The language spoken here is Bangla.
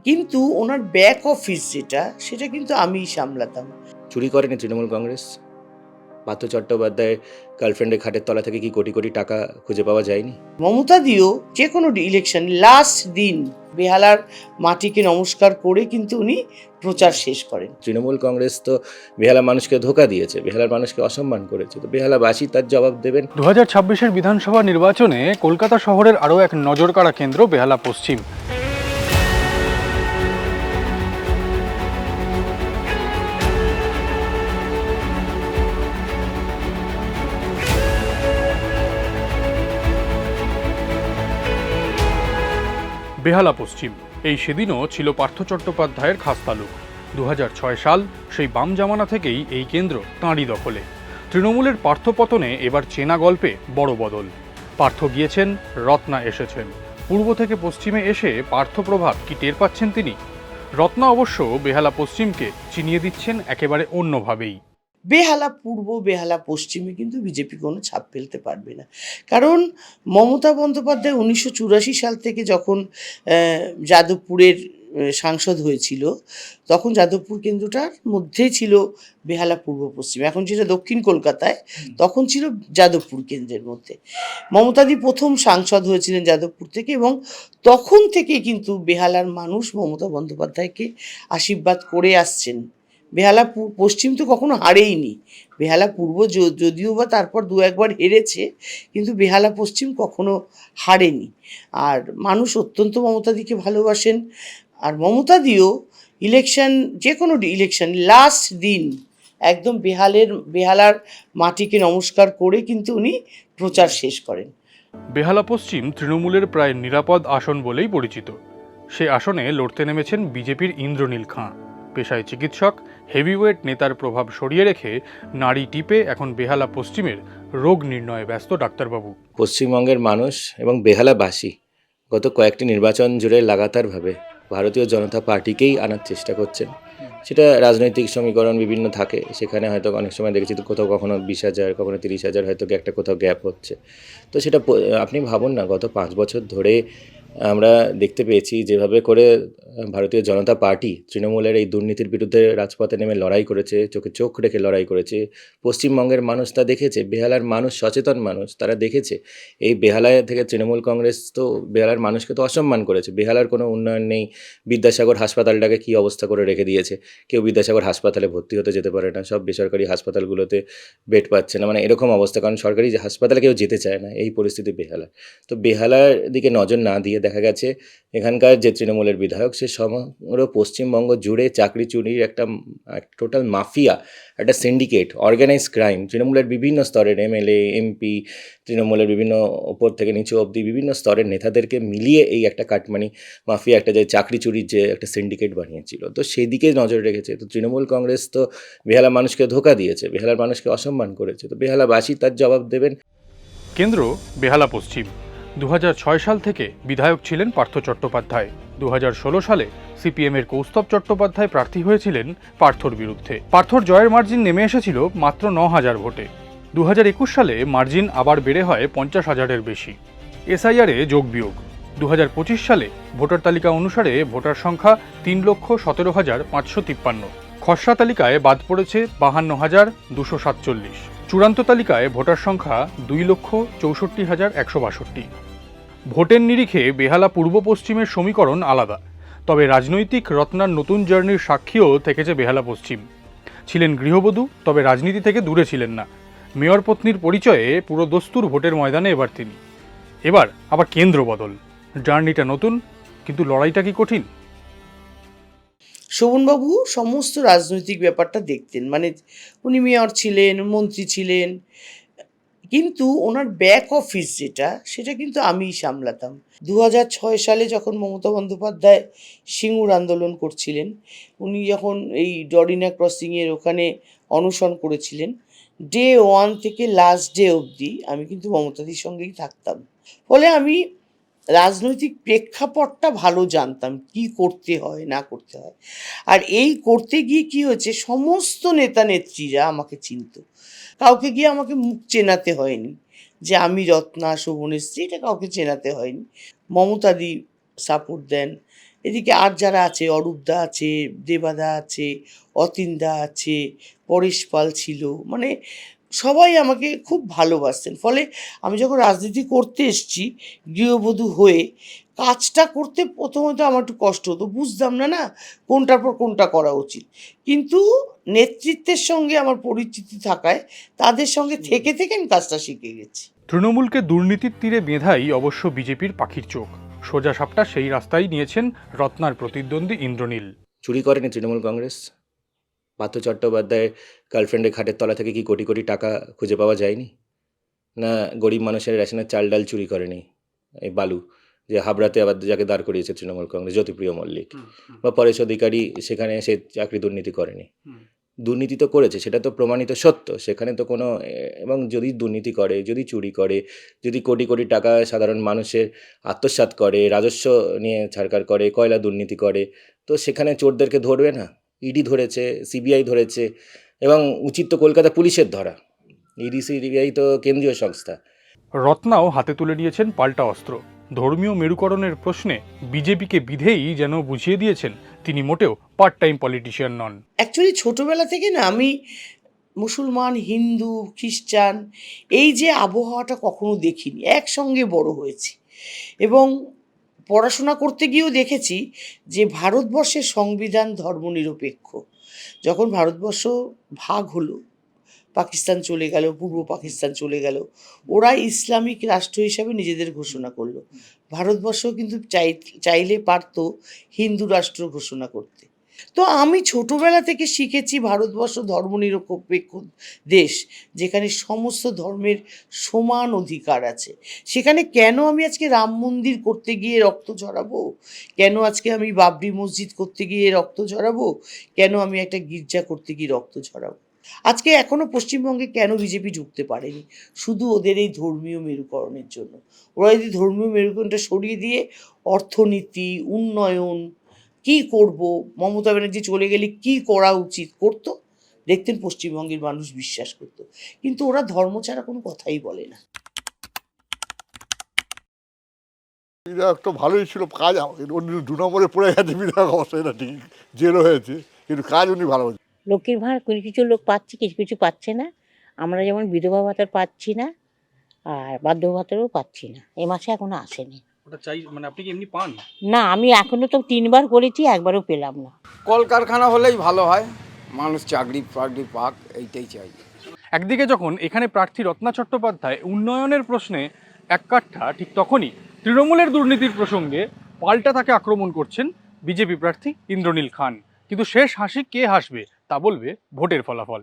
কিন্তু ওনার ব্যাক অফিস সেটা কিন্তু আমিই সামলাতাম। চুরি করেনি তৃণমূল কংগ্রেস? পার্থ চট্টোপাধ্যায়ের গার্লফ্রেন্ডের খাটের তলা থেকে কি কোটি কোটি টাকা খুঁজে পাওয়া যায়নি? মমতাদিও যে কোনো ইলেকশন লাস্ট দিন বেহালার মাটিকে নমস্কার করে কিন্তু উনি প্রচার শেষ করেন। তৃণমূল কংগ্রেস তো বেহালা মানুষকে ধোঁকা দিয়েছে, বেহালার মানুষকে অসম্মান করেছে, তো বেহালাবাসী তার জবাব দেবেন। 2026-এর বিধানসভা নির্বাচনে কলকাতা শহরের আরও এক নজরকাড়া কেন্দ্র বেহালা পশ্চিম। বেহালা পশ্চিম এই সেদিনও ছিল পার্থ চট্টোপাধ্যায়ের খাস তালুক। 2006 সাল সেই বাম জামানা থেকেই এই কেন্দ্র তাঁরই দখলে। তৃণমূলের পার্থপতনে এবার চেনা গল্পে বড় বদল। পার্থ গিয়েছেন, রত্না এসেছেন। পূর্ব থেকে পশ্চিমে এসে পার্থ প্রভাব কি টের পাচ্ছেন তিনি? রত্না অবশ্য বেহালা পশ্চিমকে চিনিয়ে দিচ্ছেন একেবারে অন্যভাবেই। বেহালা পূর্ব বেহালা পশ্চিমে কিন্তু বিজেপি কোনো ছাপ ফেলতে পারবে না। কারণ মমতা বন্দ্যোপাধ্যায় 1984 সাল থেকে যখন যাদবপুরের সাংসদ হয়েছিল, তখন যাদবপুর কেন্দ্রটার মধ্যেই ছিল বেহালা পূর্ব পশ্চিম। এখন যেটা দক্ষিণ কলকাতায়, তখন ছিল যাদবপুর কেন্দ্রের মধ্যে। মমতাদি প্রথম সাংসদ হয়েছিলেন যাদবপুর থেকে, এবং তখন থেকে কিন্তু বেহালার মানুষ মমতা বন্দ্যোপাধ্যায়কে আশীর্বাদ করে আসছেন। বেহালা পশ্চিম তো কখনো হারেইনি। বেহালা পূর্ব যদিও বা তারপর দু একবার হেরেছে, কিন্তু বেহালা পশ্চিম কখনো হারেনি। আর মানুষ অত্যন্ত মমতাদিকে ভালোবাসেন। আর মমতাদিও যে কোনো ইলেকশন লাস্ট দিন একদম বেহালার মাটিকে নমস্কার করে কিন্তু উনি প্রচার শেষ করেন। বেহালা পশ্চিম তৃণমূলের প্রায় নিরাপদ আসন বলেই পরিচিত। সে আসনে লড়তে নেমেছেন বিজেপির ইন্দ্রনীল খাঁ। পেশায় চিকিৎসক, হেভিওয়েট নেতার প্রভাব সরিয়ে রেখে নাড়ি টিপে এখন বেহালা পশ্চিমের রোগ নির্ণয়ে ব্যস্ত ডাক্তারবাবু। পশ্চিমবঙ্গের মানুষ এবং বেহালাবাসী গত কয়েকটি নির্বাচন জুড়ে লাগাতারভাবে ভারতীয় জনতা পার্টিকেই আনার চেষ্টা করছেন। সেটা রাজনৈতিক সমীকরণ বিভিন্ন থাকে, সেখানে হয়তো অনেক সময় দেখেছি তো কোথাও কখনো 20,000, কখনো 30,000 হয়তো একটা কোথাও গ্যাপ হচ্ছে। তো সেটা আপনি ভাবুন না, গত 5 বছর ধরে আমরা দেখতে পেয়েছি যেভাবে করে ভারতীয় জনতা পার্টি তৃণমূলের এই দুর্নীতির বিরুদ্ধে রাজপথে নেমে লড়াই করেছে, চোখে চোখ রেখে লড়াই করেছে। পশ্চিমবঙ্গের মানুষ তা দেখেছে, বেহালার মানুষ সচেতন মানুষ, তারা দেখেছে এই বেহালায় থেকে তৃণমূল কংগ্রেস তো বেহালার মানুষকে তো অসম্মান করেছে। বেহালার কোনো উন্নয়ন নেই। বিদ্যাসাগর হাসপাতালটাকে কী অবস্থা করে রেখে দিয়েছে, কেউ বিদ্যাসাগর হাসপাতালে ভর্তি হতে যেতে পারে না, সব বেসরকারি হাসপাতালগুলোতে বেড পাচ্ছে না, মানে এরকম অবস্থা। কারণ সরকারি যে হাসপাতালে কেউ যেতে চায় না, এই পরিস্থিতি বেহালা। তো বেহালার দিকে নজর না দিয়ে দেখা গেছে এখানকার যে তৃণমূলের বিধায়ক, সে সমগ্র পশ্চিমবঙ্গ জুড়ে চাকরি চুরির একটা টোটাল মাফিয়া, একটা সিন্ডিকেট, অর্গানাইজ ক্রাইম, তৃণমূলের বিভিন্ন স্তরের এমএলএ, এমপি, তৃণমূলের বিভিন্ন ওপর থেকে নিচু অবধি বিভিন্ন স্তরের নেতাদেরকে মিলিয়ে এই একটা কাটমানি মাফিয়া, একটা যে চাকরি চুরির যে একটা সিন্ডিকেট বানিয়েছিল, তো সেই দিকে নজর রেখেছে। তো তৃণমূল কংগ্রেস তো বেহালা মানুষকে ধোঁকা দিয়েছে, বেহালার মানুষকে অসম্মান করেছে, তো বেহালাবাসী তার জবাব দেবেন। কেন্দ্র বেহালা পশ্চিম। 2006 সাল থেকে বিধায়ক ছিলেন পার্থ চট্টোপাধ্যায়। 2016 সালে সিপিএমের কৌস্তব চট্টোপাধ্যায় প্রার্থী হয়েছিলেন পার্থর বিরুদ্ধে। পার্থর জয়ের মার্জিন নেমে এসেছিল মাত্র 9,000 ভোটে। 2021 সালে মার্জিন আবার বেড়ে হয় 50,000-এর বেশি। এসআইআরে যোগ বিয়োগ। 2025 সালে ভোটার তালিকা অনুসারে ভোটার সংখ্যা 3,17,553। খসড়া তালিকায় বাদ পড়েছে 52,247। চূড়ান্ত তালিকায় ভোটার সংখ্যা 2,64,162। ভোটের নিরিখে বেহালা পূর্ব পশ্চিমের সমীকরণ আলাদা, তবে রাজনৈতিক রত্নার নতুন জার্নির সাক্ষীও থেকেছে বেহালা পশ্চিম। ছিলেন গৃহবধূ, তবে রাজনীতি থেকে দূরে ছিলেন না। মেয়র পত্নীর পরিচয়ে পুরো দস্তুর ভোটের ময়দানে এবার তিনি। এবার আবার কেন্দ্র বদল। জার্নিটা নতুন, কিন্তু লড়াইটা কি কঠিন? শোভনবাবু সমস্ত রাজনৈতিক ব্যাপারটা দেখতেন, মানে উনি মেয়র ছিলেন, মন্ত্রী ছিলেন, কিন্তু ওনার ব্যাক অফিস সেটা কিন্তু আমিই সামলাতাম। 2006 সালে যখন মমতা বন্দ্যোপাধ্যায় সিঙ্গুর আন্দোলন করছিলেন, উনি যখন এই ডরিনা ক্রসিংয়ের ওখানে অনশন করেছিলেন, ডে 1 থেকে লাস্ট ডে অবধি আমি কিন্তু মমতাদির সঙ্গেই থাকতাম। ফলে আমি রাজনৈতিক প্রেক্ষাপটটা ভালো জানতাম, কি করতে হয় না করতে হয়। আর এই করতে গিয়ে কি হয়েছে, সমস্ত নেতা নেত্রীরা আমাকে চিনত। কাউকে গিয়ে আমাকে মুখ চেনাতে হয়নি যে আমি রত্না শোভনের স্ত্রী, এটা কাউকে চেনাতে হয়নি। মমতাদি সাপোর্ট দেন, এদিকে আর যারা আছে, অরূপদা আছে, দেবাদা আছে, অতীনদা আছে, পরেশ পাল ছিল, মানে সবাই আমাকে খুব ভালোবাসতেন। ফলে আমি যখন রাজনীতি করতে এসেছি গৃহবধূ হয়ে, কাজটা করতে প্রথমত আমার একটু কষ্ট হতো, বুঝতাম না না কোনটার পর কোনটা করা উচিত। কিন্তু নেতৃত্বের সঙ্গে আমার পরিচিতি থাকায় তাদের সঙ্গে থেকে থেকে আমি কাজটা শিখে গেছি। তৃণমূলকে দুর্নীতির তীরে বেঁধাই অবশ্য বিজেপির পাখির চোখ। সোজা সাপটা সেই রাস্তায় নিয়েছেন রত্নার প্রতিদ্বন্দ্বী ইন্দ্রনীল। চুরি করেনি তৃণমূল কংগ্রেস? পার্থ চট্টোপাধ্যায়ের গার্লফ্রেন্ডের খাটের তলা থেকে কি কোটি কোটি টাকা খুঁজে পাওয়া যায়নি? না গরিব মানুষের রেশনের চাল ডাল চুরি করেনি এই বালু, যে হাবড়াতে আবার যাকে দাঁড় করিয়েছে তৃণমূল কংগ্রেস, জ্যোতিপ্রিয় মল্লিক বা পরেশ অধিকারী, সেখানে সে চাকরি দুর্নীতি করেনি? দুর্নীতি তো করেছে, সেটা তো প্রমাণিত সত্য। সেখানে তো কোনো এবং যদি দুর্নীতি করে, যদি চুরি করে, যদি কোটি কোটি টাকা সাধারণ মানুষের আত্মসাৎ করে, রাজস্ব নিয়ে ছাড়কার করে, কয়লা দুর্নীতি করে, তো সেখানে চোরদেরকে ধরবে না? ইডি ধরেছে, সিবিআই ধরেছে, এবং উচিত তো কলকাতা পুলিশের ধরা। ইডি সিবিআই তো কেন্দ্রীয় সংস্থা। রত্নাও হাতে তুলে নিয়েছেন পাল্টা অস্ত্র। ধর্মীয় মেরুকরণের প্রশ্নে বিজেপিকে বিধেই যেন বুঝিয়ে দিয়েছেন তিনি মোটেও পার্ট টাইম পলিটিশিয়ান নন। অ্যাকচুয়ালি ছোটোবেলা থেকে না আমি মুসলমান, হিন্দু, খ্রিস্টান এই যে আবহাওয়াটা কখনো দেখিনি, একসঙ্গে বড় হয়েছি। এবং পড়াশোনা করতে গিয়েও দেখেছি যে ভারতবর্ষের সংবিধান ধর্মনিরপেক্ষ। যখন ভারতবর্ষ ভাগ হলো, পাকিস্তান চলে গেল, পূর্ব পাকিস্তান চলে গেল, ওরা ইসলামিক রাষ্ট্র হিসাবে নিজেদের ঘোষণা করলো। ভারতবর্ষ কিন্তু চাইলে পারতো হিন্দু রাষ্ট্র ঘোষণা করতে। তো আমি ছোটবেলা থেকে শিখেছি ভারতবর্ষ ধর্মনিরপেক্ষ দেশ, যেখানে সমস্ত ধর্মের সমান অধিকার আছে। সেখানে কেন আমি আজকে রাম মন্দির করতে গিয়ে রক্ত ঝরাবো? কেন আজকে আমি বাবরি মসজিদ করতে গিয়ে রক্ত ঝরাবো? কেন আমি একটা গির্জা করতে গিয়ে রক্ত ঝরাবো? আজকে এখনো পশ্চিমবঙ্গে কেন বিজেপি ঢুকতে পারেনি? শুধু ওদের এই ধর্মীয় মেরুকরণের জন্য। ওরা যদি ধর্মীয় মেরুকরণটা সরিয়ে দিয়ে অর্থনীতি, উন্নয়ন, কি করব, মমতা ব্যানার্জি চলে গেলে কি করা উচিত করতো, দেখতেন পশ্চিমবঙ্গের মানুষ বিশ্বাস করতো। কিন্তু ওরা ধর্ম ছাড়া কোনো কথাই বলে না। বিধায়ক তো ভালোই ছিল, কাজ উনি 2 নম্বরে পড়ে গেছে বিধায়ক, অবশ্যই এটা ঠিক, জেলও হয়েছে, কিন্তু কাজ উনি ভালো হয়েছে। লক্ষ্মীর ভাঁড় কিছু কিছু লোক পাচ্ছে, কিছু কিছু পাচ্ছে না। আমরা যেমন বিধবা ভাতার পাচ্ছি না, আর বার্ধক্য ভাতারও পাচ্ছি না। এ মাসে এখনো আসেনি। ওটা চাই, মানে আপনি কি এমনি পান? না, আমি এখনো তো 3 বার করেছি, একবারও পেলাম না। কলকারখানা হলেই ভালো হয়, মানুষ চাকরি ফাকরি পাক, এইটাই চাই। একদিকে যখন এখানে প্রার্থী রত্না চট্টোপাধ্যায় উন্নয়নের প্রশ্নে এককাঠা, ঠিক তখনই তৃণমূলের দুর্নীতির প্রসঙ্গে পাল্টা তাকে আক্রমণ করছেন বিজেপি প্রার্থী ইন্দ্রনীল খান। কিন্তু শেষ হাসি কে হাসবে তা বলবে ভোটের ফলাফল।